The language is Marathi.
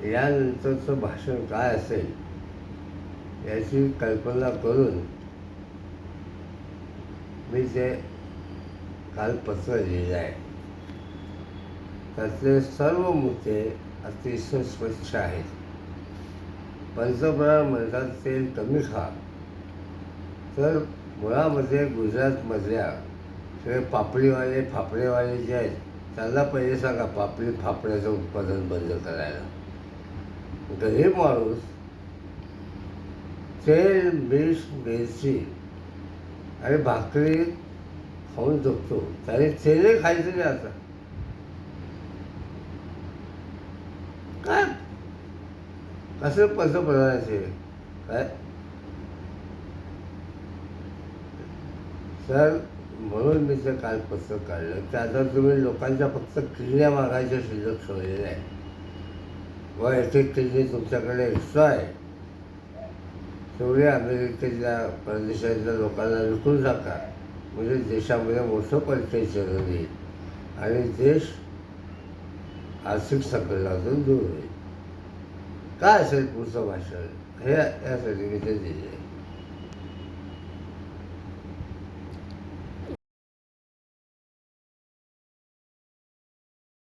यानंतरचं भाषण काय असेल याची कल्पना करून मी ते काल पत्र लिहिलं आहे. त्यातले सर्व मुद्दे अतिशय स्वच्छ आहेत. पंतप्रधान म्हणतात तेल कमी खा, तर मुळामध्ये गुजरातमधल्या सगळे पापडीवाले फाफडेवाले जे आहेत त्यांना पहिले सांगा पापडी फाफड्याचं उत्पादन बंद करायला. गरीब माणूस तेल मीठ मिरची आणि भाकरी खाऊन जगतो, त्याने तेलही खायचं नाही. आता काय कसं पंतप्रधानाचे काय सर, म्हणून मी ते काल पत्र काढलं की आता तुम्ही लोकांच्या फक्त किडण्या मागायच्या शिल्लक ठेवलेल्या आहे व एक एक किडनी तुमच्याकडे एक्स्ट्रा आहे, तेवढे अमेरिकेतल्या परदेशातल्या लोकांना विकून टाका, म्हणजे देशामध्ये मोठं परदेशन येईल आणि देश आर्थिक संकटातून दूर होईल. काय असेल पुढचं भाषण हे यासाठी मी ते दिले.